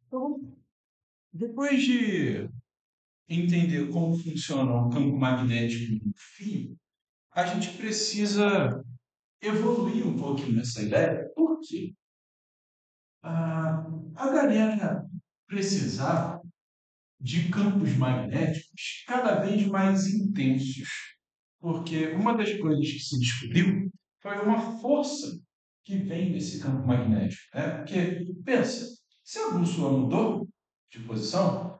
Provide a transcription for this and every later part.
Então, depois de entender como funciona o campo magnético em um fio, a gente precisa evoluir um pouquinho nessa ideia. Por quê? A galera precisava de campos magnéticos cada vez mais intensos, porque uma das coisas que se descobriu foi uma força que vem desse campo magnético, né? Porque, pensa, se a bússola mudou de posição,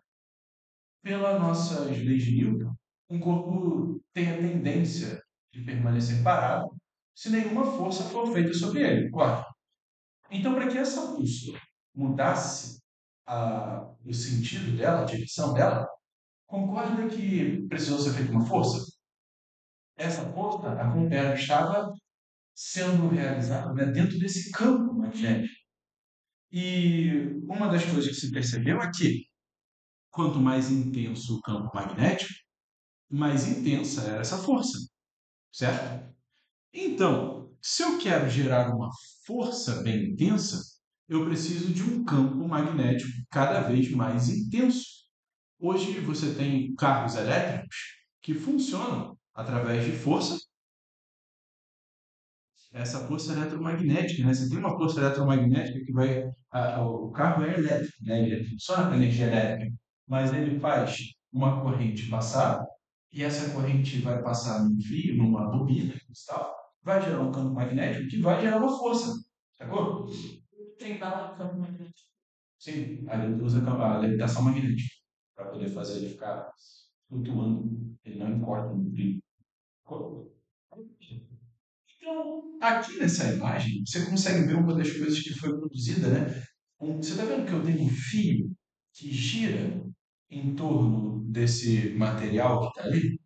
pelas nossas leis de Newton, um corpo tem a tendência de permanecer parado se nenhuma força for feita sobre ele, correto? Então, para que essa bússola mudasse o sentido dela, a direção dela, concorda que precisou ser feita uma força? Essa força estava sendo realizada, né, dentro desse campo magnético. E uma das coisas que se percebeu é que quanto mais intenso o campo magnético, mais intensa era essa força, certo? Então, se eu quero gerar uma força bem intensa, eu preciso de um campo magnético cada vez mais intenso. Hoje você tem carros elétricos que funcionam através de força, essa força eletromagnética, né? Você tem uma força eletromagnética que vai. O carro é elétrico, né? Ele funciona com energia elétrica, mas ele faz uma corrente passar, e essa corrente vai passar num fio, numa bobina, tal, vai gerar um campo magnético que vai gerar uma força, sacou? Tem lá um campo magnético. Sim, a gente usa a levitação magnética para poder fazer ele ficar flutuando, ele não importa no brilho. Então, aqui nessa imagem, você consegue ver uma das coisas que foi produzida, né? Você está vendo que eu tenho um fio que gira em torno desse material que está ali?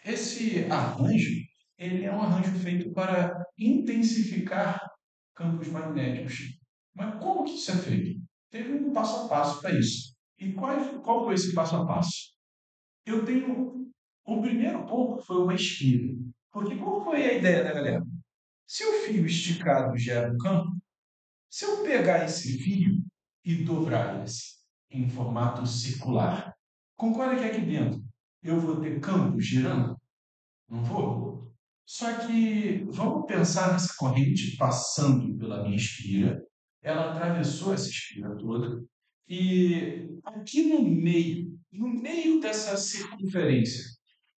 Esse arranjo, ele é um arranjo feito para intensificar campos magnéticos. Mas como que isso é feito? Teve um passo a passo para isso. E qual foi esse passo a passo? Eu tenho. O primeiro ponto foi uma espira. Porque qual foi a ideia da galera? Se o fio esticado gera um campo, se eu pegar esse fio e dobrar ele em formato circular, concorda que aqui dentro eu vou ter campos girando? Não vou? Só que vamos pensar nessa corrente passando pela minha espira. Ela atravessou essa espira toda. E aqui no meio dessa circunferência,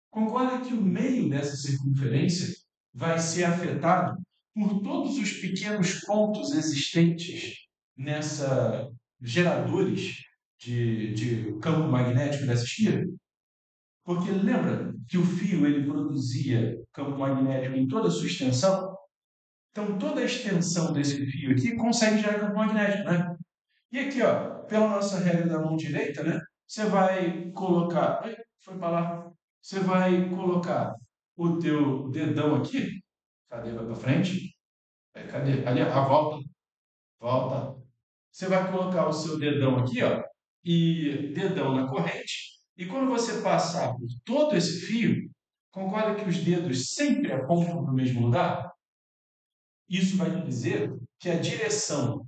concorda que o meio dessa circunferência vai ser afetado por todos os pequenos pontos existentes nessa geradores de campo magnético dessa espira? Porque lembra que o fio ele produzia campo magnético em toda a sua extensão? Então, toda a extensão desse fio aqui consegue gerar campo magnético, né? E aqui, ó, pela nossa regra da mão direita, né? Você vai colocar. Ai, foi para lá. Você vai colocar o teu dedão aqui. Cadê? Vai para frente. Cadê? Ali, a volta. Volta. Você vai colocar o seu dedão aqui, ó, e dedão na corrente. E quando você passar por todo esse fio, concorda que os dedos sempre apontam para o mesmo lugar? Isso vai dizer que a direção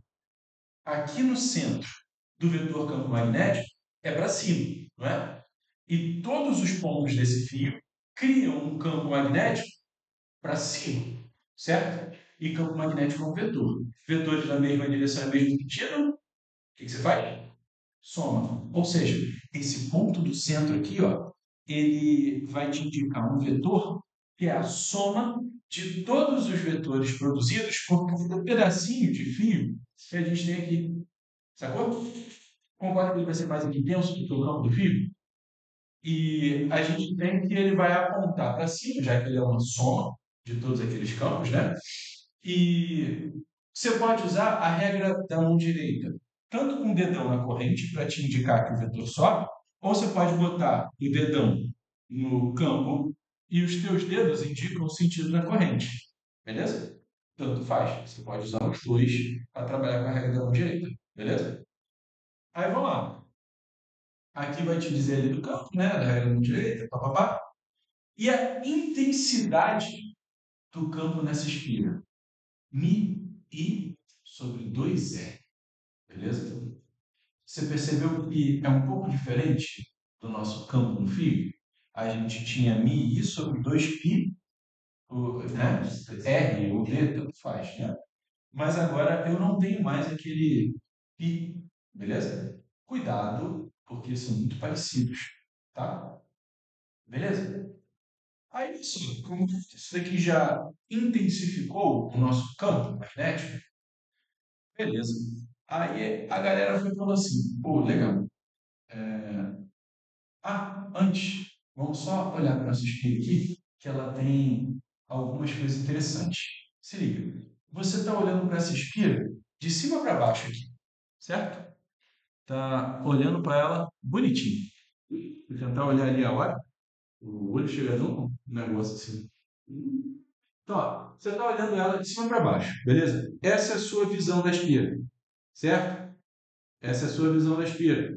aqui no centro do vetor campo magnético é para cima, não é? E todos os pontos desse fio criam um campo magnético para cima, certo? E campo magnético é um vetor. Vetores na mesma direção e mesmo sentido, o que você faz? Soma. Ou seja, esse ponto do centro aqui, ó, ele vai te indicar um vetor que é a soma de todos os vetores produzidos por cada pedacinho de fio que a gente tem aqui. Sacou? Concorda que ele vai ser mais intenso do que o campo do fio? E a gente tem que ele vai apontar para cima, já que ele é uma soma de todos aqueles campos, né? E você pode usar a regra da mão direita, tanto com o dedão na corrente para te indicar que o vetor sobe, ou você pode botar o dedão no campo e os teus dedos indicam o sentido da corrente. Beleza? Tanto faz. Você pode usar os dois para trabalhar com a regra da mão direita. Beleza? Aí vamos lá. Aqui vai te dizer ali do campo, né? Da regra da mão direita, papapá. E a intensidade do campo nessa espira. Mi, I sobre 2 R. Beleza? Você percebeu que é um pouco diferente do nosso campo no fio? A gente tinha mi e sobre 2π, né? R ou D, tanto faz, né? Mas agora eu não tenho mais aquele pi, beleza? Cuidado, porque são muito parecidos, tá? Beleza? Aí, só, como isso daqui já intensificou o nosso campo magnético, beleza. Aí a galera foi falando assim, pô, legal. Antes, vamos só olhar para a nossa espinha aqui, que ela tem algumas coisas interessantes. Se liga. Você está olhando para essa espira de cima para baixo aqui, certo? Tá olhando para ela bonitinho. Vou tentar olhar ali a hora. O olho chega num negócio assim. Então, ó, você está olhando ela de cima para baixo, beleza? Essa é a sua visão da espira, certo? Essa é a sua visão da espira.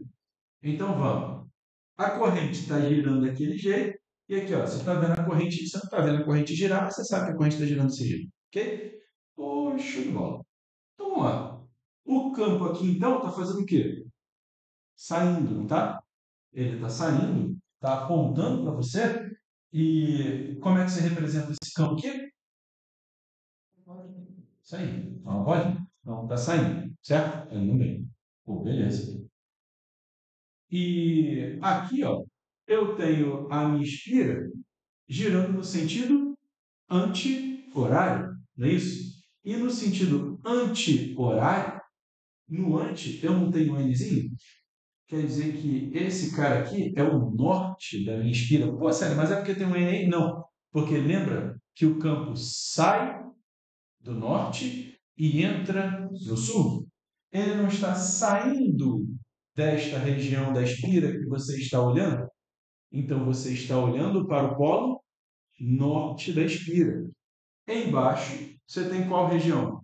Então vamos. A corrente está girando daquele jeito. E aqui, ó, você está vendo a corrente, você não está vendo a corrente girar, mas você sabe que a corrente está girando desse jeito. Ok? Ô, show de bola. Então vamos lá. O campo aqui, então, está fazendo o quê? Saindo, não está? Ele está saindo, está apontando para você. E como é que você representa esse campo aqui? Saindo. Uma bolinha? Não, está saindo, certo? Indo no meio. Pô, beleza. E aqui, ó, eu tenho a minha espira girando no sentido anti-horário, não é isso? E no sentido anti-horário, no anti eu não tenho um Nzinho, quer dizer que esse cara aqui é o norte da minha espira. Pô, sério, mas é porque tem um N aí? Não. Porque lembra que o campo sai do norte e entra no sul? Ele não está saindo desta região da espira que você está olhando? Então você está olhando para o polo norte da espira. Embaixo, você tem qual região?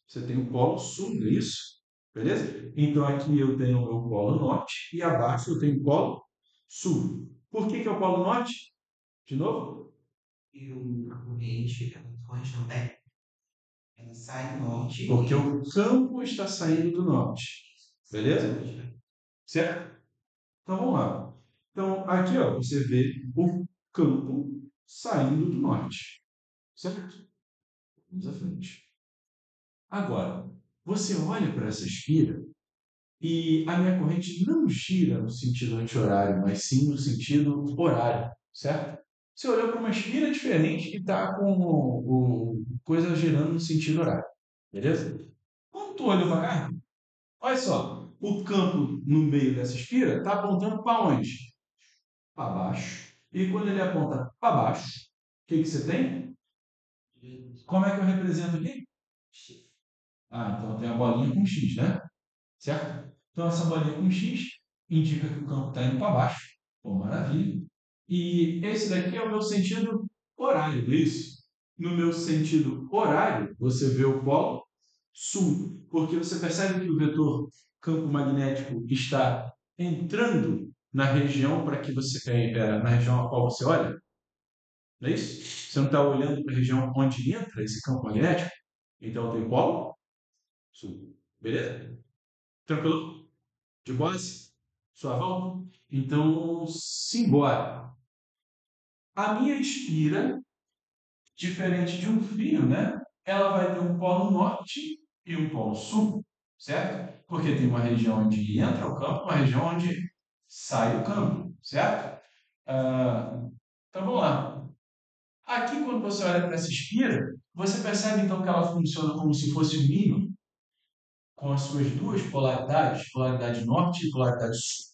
Você tem o polo sul, não é isso? Beleza? Então aqui eu tenho o meu polo norte e abaixo eu tenho o polo sul. Por que é o polo norte? De novo? Ela sai do norte. Porque o campo está saindo do norte. Beleza? Certo? Então vamos lá. Então aqui ó, você vê o campo saindo do norte. Certo? Vamos à frente. Agora, você olha para essa espira e a minha corrente não gira no sentido anti-horário, mas sim no sentido horário, certo? Você olhou para uma espira diferente que está com coisa girando no sentido horário, beleza? Quando tu olha para cá, olha só, o campo no meio dessa espira está apontando para onde? Para baixo. E quando ele aponta para baixo, o que você tem? Como é que eu represento aqui? Então tem a bolinha com X, né? Certo? Então, essa bolinha com X indica que o campo está indo para baixo. Pô, maravilha. E esse daqui é o meu sentido horário, não é isso? No meu sentido horário, você vê o polo sul, porque você percebe que o vetor campo magnético está entrando na região para que você na região a qual você olha, não é isso? Você não está olhando para a região onde entra esse campo magnético, então tem o polo sul, beleza? Tranquilo? De boas? Suavão? Então, simbora. A minha espira, diferente de um fio, né? Ela vai ter um polo norte e um polo sul, certo? Porque tem uma região onde entra o campo, uma região onde sai o campo, certo? Então vamos lá. Aqui, quando você olha para essa espira, você percebe então que ela funciona como se fosse um ímã, com as suas duas polaridades, polaridade norte e polaridade sul.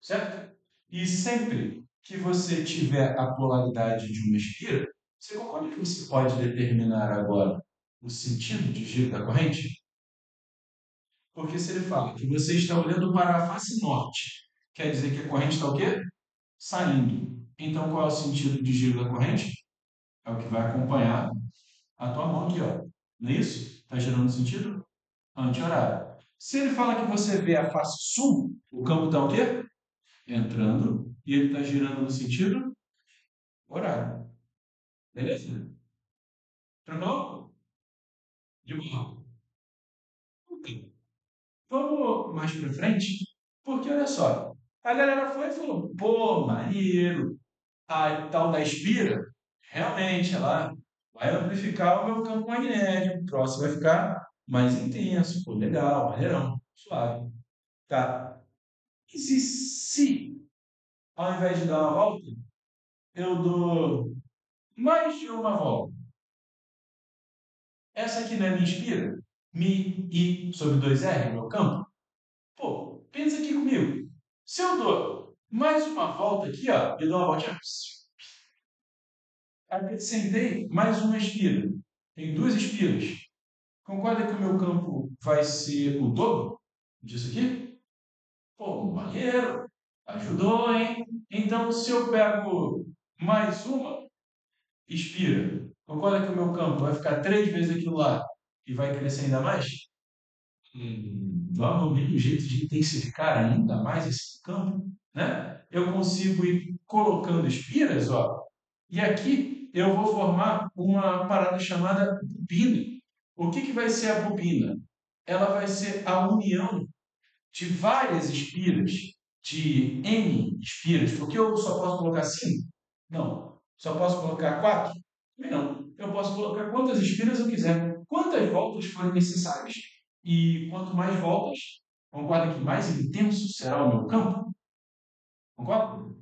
Certo? E sempre que você tiver a polaridade de uma espira, você concorda que você pode determinar agora o sentido de giro da corrente? Porque se ele fala que você está olhando para a face norte, quer dizer que a corrente está o quê? Saindo. Então qual é o sentido de giro da corrente? É o que vai acompanhar a tua mão aqui, ó. Não é isso? Está girando sentido anti-horário. Se ele fala que você vê a face sul, o campo está o quê? Entrando e ele está girando no sentido horário. Beleza? Tranquilo? De boa. Ok. vamos mais para frente, porque olha só, a galera foi e falou, pô, maneiro, a tal da Espira, realmente, ela vai amplificar o meu campo magnético, o próximo vai ficar mais intenso, pô, legal, maneirão, suave, tá? E se, ao invés de dar uma volta, eu dou mais de uma volta? Essa aqui não é minha Espira? Mi, I sobre dois r meu campo? Pô, pensa aqui comigo. Se eu dou mais uma volta aqui, ó, e dou uma voltinha, acrescentei mais uma espira. Tem duas espiras. Concorda que o meu campo vai ser o dobro disso aqui? Pô, maneiro. Ajudou, hein? Então, se eu pego mais uma espira, concorda que o meu campo vai ficar três vezes aquilo lá e vai crescer ainda mais? Vamos ver um jeito de intensificar ainda mais esse campo, né? Eu consigo ir colocando espiras, ó, e aqui eu vou formar uma parada chamada bobina. O que vai ser a bobina? Ela vai ser a união de várias espiras, de N espiras, porque eu só posso colocar 5? Não. Só posso colocar 4? Não. Eu posso colocar quantas espiras eu quiser, quantas voltas forem necessárias. E quanto mais voltas, concorda que mais intenso será o meu campo? Concorda?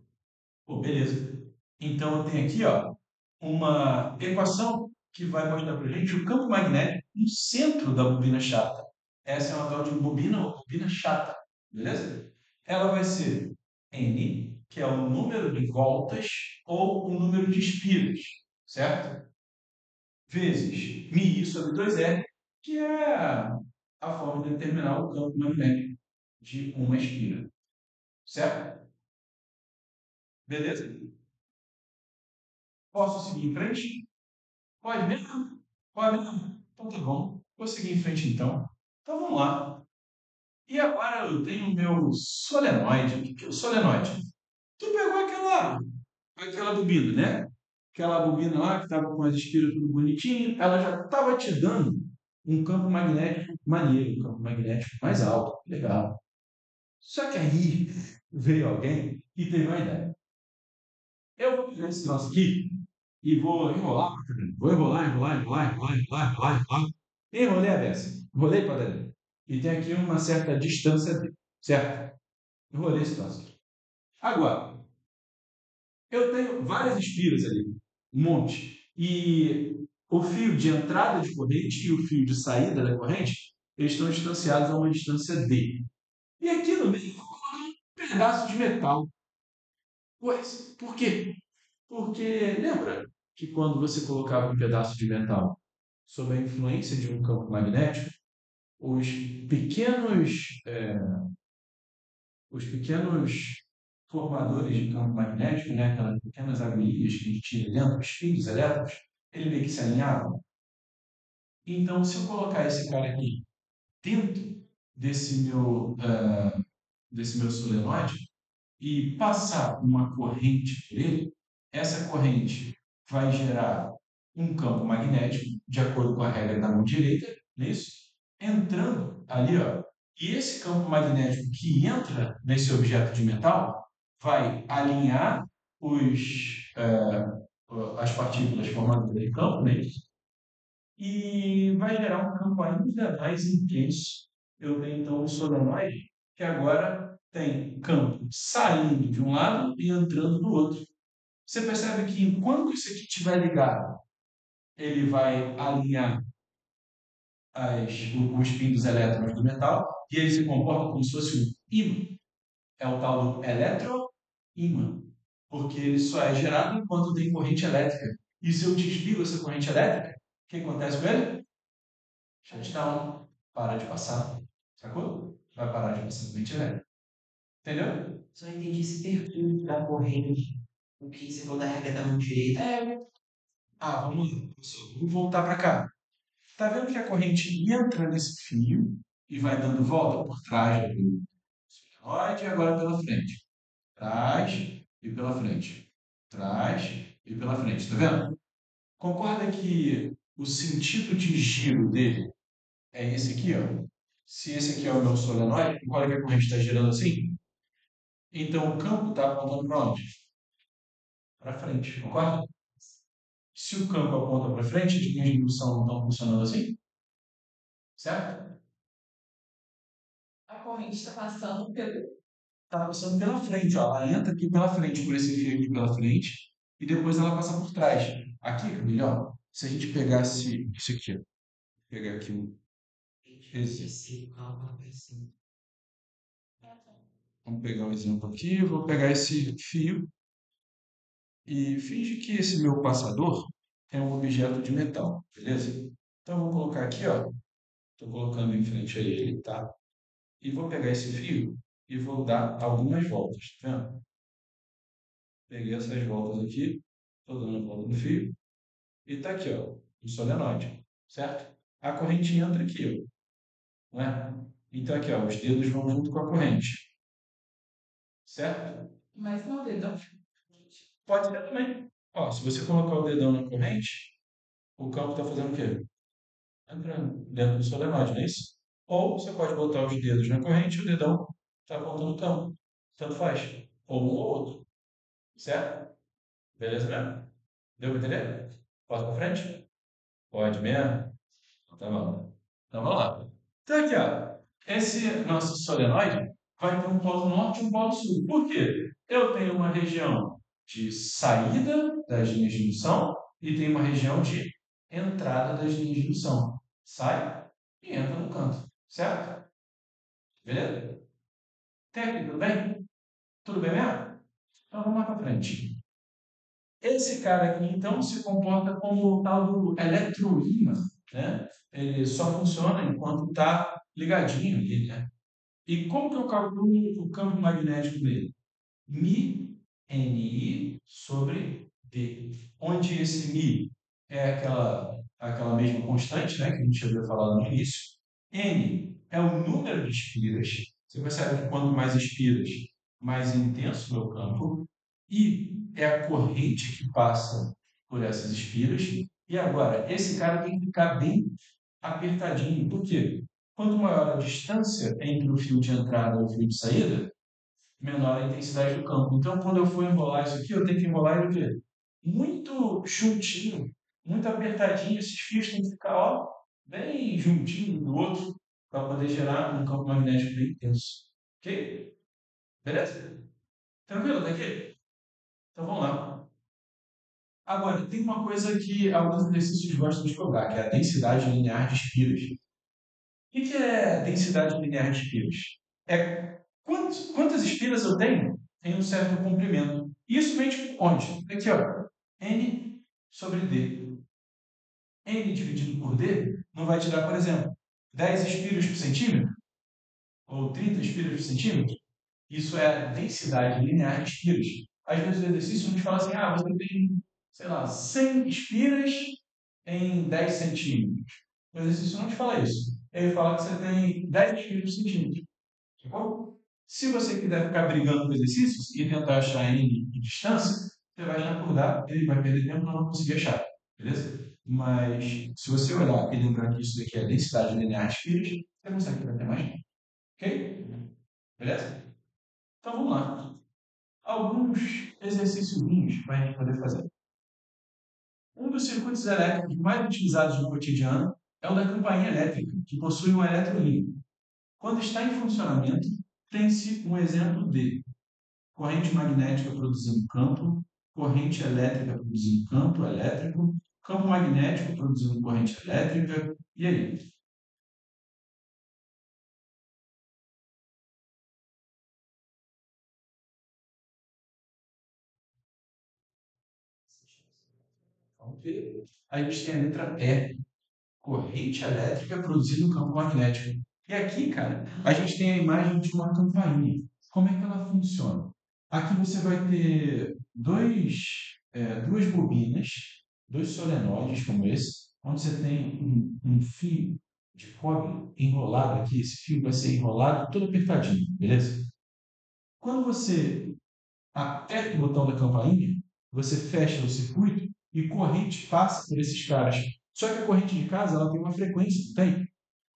Pô, beleza. Então eu tenho aqui, ó, uma equação que vai mostrar para a gente o campo magnético no centro da bobina chata. Essa é uma tal de bobina ou bobina chata, beleza? Ela vai ser N, que é o número de voltas ou o número de espiras, certo? Vezes μ sobre 2R, que é a forma de determinar o campo magnético de uma espira, certo? Beleza? Posso seguir em frente? Pode mesmo? Pode mesmo? Então tá bom. Vou seguir em frente então. Então vamos lá. E agora eu tenho o meu solenoide. O que é o solenoide? Tu pegou aquela bobina, né? Aquela bobina lá que estava com as espiras tudo bonitinho, ela já estava te dando um campo magnético maneiro, um campo magnético mais alto, legal. Só que aí veio alguém e teve uma ideia. Eu vou pegar esse troço aqui e vou enrolar, vou enrolar. Enrolei a beça, enrolei para dentro. E tem aqui uma certa distância dele, certo? Enrolei esse troço aqui. Agora, eu tenho várias espiras ali, um monte. E o fio de entrada de corrente e o fio de saída da corrente, eles estão distanciados a uma distância D. E aqui no meio, eu vou colocar um pedaço de metal. Pois, por quê? Porque lembra que quando você colocava um pedaço de metal sob a influência de um campo magnético, os pequenos, os pequenos formadores de campo magnético, né, aquelas pequenas agulhinhas que a gente tira dentro, os fios elétricos, ele meio que se alinhavam. Então, se eu colocar esse cara aqui dentro desse meu solenoide e passar uma corrente por ele, essa corrente vai gerar um campo magnético, de acordo com a regra da mão direita, não é isso? Entrando ali, ó, e esse campo magnético que entra nesse objeto de metal vai alinhar as partículas formadoras de campo, né? E vai gerar um campo ainda mais intenso. Eu tenho então um solenoide que agora tem campo saindo de um lado e entrando do outro. Você percebe que enquanto isso aqui estiver ligado, ele vai alinhar os pintos elétrons do metal e ele se comporta como se fosse um ímã. É o tal do eletroímã, porque ele só é gerado enquanto tem corrente elétrica. E se eu desligo essa corrente elétrica, o que acontece com ele? Shutdown. Para de passar. Sacou? Vai parar de passar corrente elétrica. Entendeu? Só entendi esse perfil da corrente, o que você falou da regra da mão direita. Vamos lá, professor. Vamos voltar para cá. Está vendo que a corrente entra nesse fio e vai dando volta por trás do solenoide e agora pela frente. Trás e pela frente. Trás e pela frente. Está vendo? Concorda que o sentido de giro dele é esse aqui, ó? se esse aqui é o meu solenoide, e olha que a corrente está girando assim, então o campo está apontando para onde? Para frente, concorda? Se o campo aponta para frente, as linhas de indução não estão funcionando assim, certo? A corrente está passando pelo. Está passando pela frente, ó. Ela entra aqui pela frente, por esse fio aqui pela frente, e depois ela passa por trás. Aqui, melhor, se a gente pegasse isso aqui, ó, pegar aqui esse, vamos pegar um exemplo aqui, vou pegar esse fio e finge que esse meu passador é um objeto de metal, beleza? Então eu vou colocar aqui, ó, estou colocando em frente a ele, tá? E vou pegar esse fio e vou dar algumas voltas, tá vendo? Peguei essas voltas aqui, estou dando a volta no fio, e está aqui, ó, o solenoide, certo? A corrente entra aqui, ó, não é? Então aqui, ó, os dedos vão junto com a corrente, certo? Mas não dedão. Pode ser também. Ó, se você colocar o dedão na corrente, o campo está fazendo o quê? Entrando dentro do solenoide, não é isso? Ou você pode botar os dedos na corrente e o dedão está apontando o campo. Tanto faz. Ou um ou outro, certo? Beleza, né? Deu para entender? Posso para frente? Pode mesmo? Então tá bom. Então vamos lá. Então aqui, ó, esse nosso solenoide vai ter um polo norte e um polo sul. Por quê? Eu tenho uma região de saída das linhas de indução e tenho uma região de entrada das linhas de indução. Sai e entra no canto, certo? Beleza? Até aqui, tudo bem? Tudo bem mesmo? Então vamos lá para frente. Esse cara aqui, então, se comporta como o tal do eletroímã, né? Ele só funciona enquanto está ligadinho ali, né? E como que eu calculo o campo magnético dele? μNI sobre D. Onde esse μ é aquela mesma constante, né, que a gente havia falado no início. N é o número de espiras. Você percebe que quanto mais espiras, mais intenso é o campo. I é a corrente que passa por essas espiras. E agora, esse cara tem que ficar bem apertadinho. Por quê? Quanto maior a distância entre o fio de entrada e o fio de saída, menor a intensidade do campo. Então, quando eu for enrolar isso aqui, eu tenho que enrolar ele o quê? Muito juntinho, muito apertadinho. Esses fios têm que ficar, ó, bem juntinho um do outro para poder gerar um campo magnético bem intenso. Ok? Beleza? Tranquilo até aqui? Então vamos lá. Agora, tem uma coisa que alguns exercícios gostam de cobrar, que é a densidade linear de espiras. O que é densidade linear de espiras? É quantas espiras eu tenho em um certo comprimento. Isso vem de onde? Aqui, ó. N sobre D. N dividido por D não vai te dar, por exemplo, 10 espiras por centímetro? Ou 30 espiras por centímetro? Isso é a densidade linear de espiras. Às vezes o exercício nos fala assim, ah, você tem, sei lá, 100 espiras em 10 centímetros. O exercício não te fala isso. Ele fala que você tem 10 espiras por centímetro. Sacou? Se você quiser ficar brigando com exercícios e tentar achar N de distância, você vai já acordar, ele vai perder tempo e não vai conseguir achar. Beleza? Mas se você olhar e lembrar que isso daqui é densidade linear de espiras, você consegue ter mais. Ok? Beleza? Então vamos lá. Alguns exercícios para a gente poder fazer. Um dos circuitos elétricos mais utilizados no cotidiano é o da campainha elétrica, que possui um eletroímã. Quando está em funcionamento, tem-se um exemplo de corrente magnética produzindo campo, corrente elétrica produzindo campo elétrico, campo magnético produzindo corrente elétrica, e aí? Ok. A gente tem a letra E, corrente elétrica produzindo campo magnético. E aqui, cara, a gente tem a imagem de uma campainha. Como é que ela funciona? Aqui você vai ter duas bobinas, dois solenoides como esse, onde você tem um fio de cobre enrolado aqui. Esse fio vai ser enrolado todo apertadinho, beleza? Quando você aperta o botão da campainha, você fecha o circuito e corrente passa por esses caras. Só que a corrente de casa ela tem uma frequência, não tem?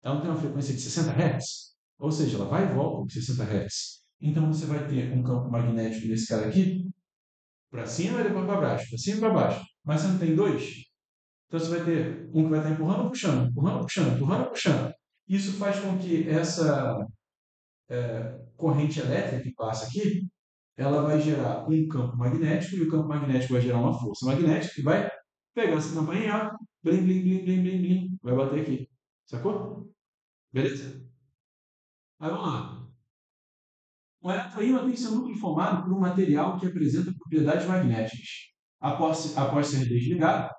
ela não tem uma frequência de 60 Hz, ou seja, ela vai e volta com 60 Hz. Então você vai ter um campo magnético desse cara aqui, para cima e depois para baixo, para cima e para baixo. Mas você não tem dois? Então você vai ter um que vai estar empurrando, puxando, empurrando, puxando, empurrando, puxando. Isso faz com que essa corrente elétrica que passa aqui, ela vai gerar um campo magnético e o campo magnético vai gerar uma força magnética que vai pegar essa campainha, ó, blim, blim, blim, blim, blim, blim, vai bater aqui. Sacou? Beleza? Aí vamos lá. O eletroímã tem seu núcleo formado por um material que apresenta propriedades magnéticas. Após ser desligado,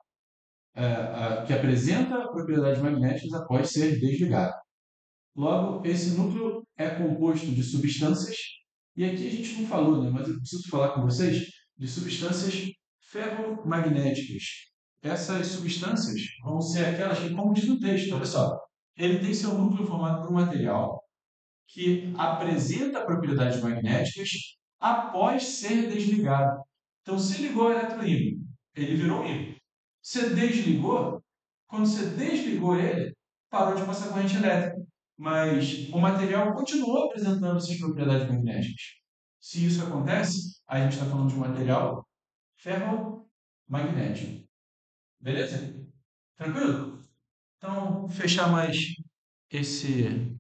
que apresenta propriedades magnéticas após ser desligado. Logo, esse núcleo é composto de substâncias, e aqui a gente não falou, né, mas eu preciso falar com vocês de substâncias ferromagnéticas. Essas substâncias vão ser aquelas que, como diz no texto, olha só, ele tem seu núcleo formado por um material que apresenta propriedades magnéticas após ser desligado. Então, se ligou o eletroímã, ele virou um ímã. Você desligou, quando você desligou ele, parou de passar corrente elétrica. Mas o material continuou apresentando essas propriedades magnéticas. Se isso acontece, a gente está falando de um material ferromagnético. Beleza? Tranquilo? Então, fechar mais esse